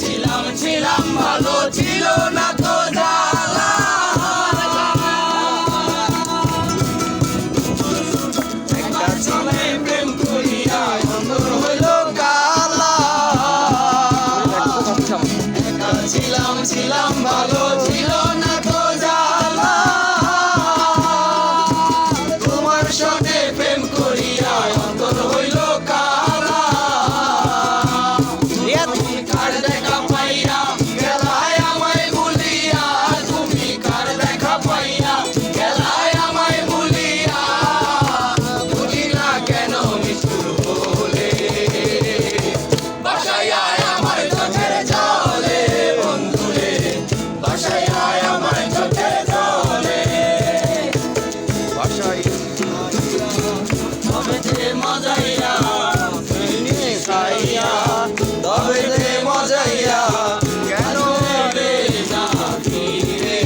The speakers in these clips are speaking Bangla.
ছিলাম ছিলাম ভালো ছিল না তো জ্বালা একটা সময় প্রেম করিয়া অন্তর হইল কালা ছিলাম ছিলাম ভালো ছিল না তো জ্বালা তোমার সাথে প্রেম করিয়া অন্তর হইল কালা তুমি কার দেখা পাইয়া গেলায় আমায় ভুলিয়া তুমি কার দেখা পাইয়া গেলায় আমায় ভুলিয়া বুঝি না কেন নিষ্ঠুর বলে বাসায় আয় আমার চোখের জলে বন্ধুরে বাসায় আয় আমার চোখের জলে বাসায় তবে যে মজাইয়া খাইয়া তবে যে মজাইয়া কেন রে না ফিরে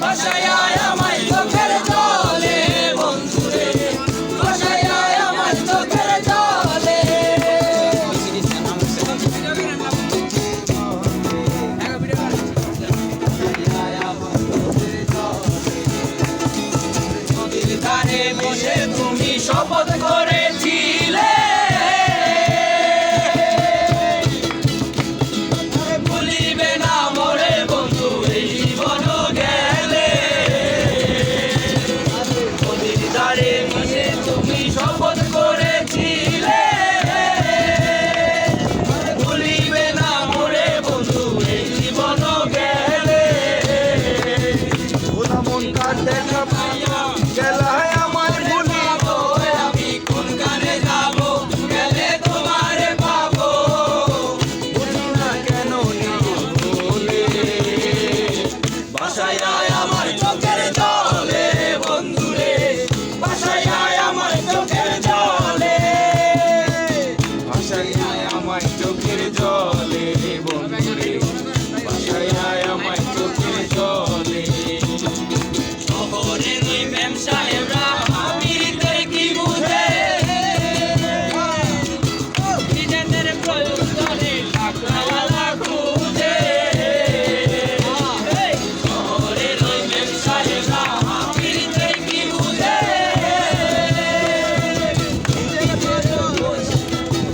বাসায় আয় আমার চোখের জলে বন্ধুরে বাসায় আয় আমার চোখের জলে নদীর ধারে বসে তুমি শপথ করেছিলে ভুলিবে না মোরে বন্ধু এই জীবন গেলে নদীর ধারে বসে তুমি শপথ করেছিলে ভুলিবে না মোরে বন্ধু এই জীবন গেলে ওরা মন কার দেখা পাইয়া গেলায় আমার ভুলিব আমি কোন কানে যাব গেলে তোমারে পাবো বুঝি না কেন বলে বাসায় আয় আমার চোখের জলে বন্ধুরে বাসায় আয় আমার চোখের জলে বাসায় আয় আমার চোখের জলে বন্ধুরে বাসায় আয় আমার চোখের জলে শহরের ওই ম্যাম সাহেবরা আমিরদের কি বুঝে নিজেদের প্রয়োজনে টাকাওয়ালা খুঁজে শহরের ওই ম্যাম সাহেবরা আমিরদের কি বুঝে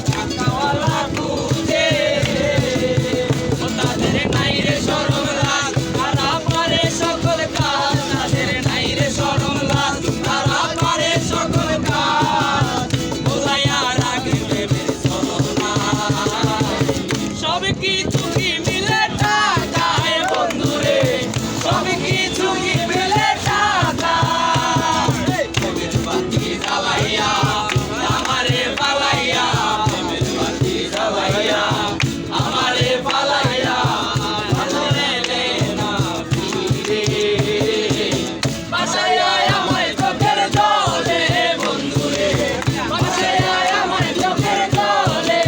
টাকাওয়ালা খুঁজে ও তাদের নাই রে শরম লাজ তারা পারে সকল কাজ তাদের নাই রে শরম লাজ তারা পারে সকল কাজ বোঝাইয়া রাখবে বেসরনা সব কিছু কি মিলে টাকায় বন্ধুরে সব কিছু কি মিলে টাকায় প্রেমের বাতি জ্বালাইয়া আমারে পালাইয়া প্রেমের বাতি জ্বালাইয়া আমারে পালাইয়া ভালোরে লে না ফিরে বাসায় আয় আমার চোখের জলে বন্ধুরে বাসায় আয় আমার চোখের জলে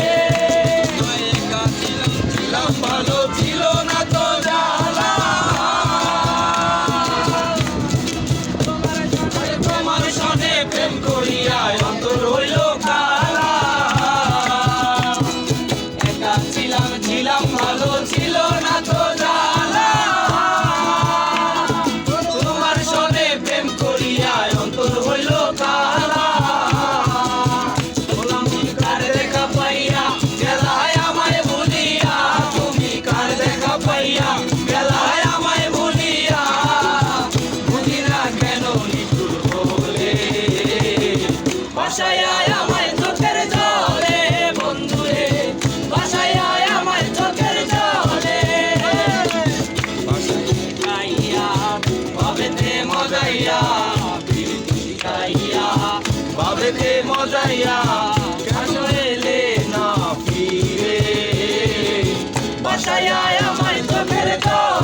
একা ছিলাম ছিলাম ভালো ছিল না তো জ্বালা তোমার সনে প্রেম করিয়া অন্তর হইল কালা একা ছিলাম ছিলাম ভালো ছিল না তো জ্বালা তোমার সনে প্রেম করিয়া অন্তর হইল কালা তোলা মন কার দেখা পাইয়া গেলায় আমায় ভুলিয়া তুমি কার দেখা পাইয়া গেলায় আমায় ভুলিয়া বুঝি না কেন নিষ্ঠুর বলে বাসায় আয় আমার চোখের জলে বন্ধুরে বাসায় আয় আমার চোখের জলে বাসায় খাইয়া বাবেতে মজাইয়া প্রীতি শিখাইয়া বাবেতে মজাইয়া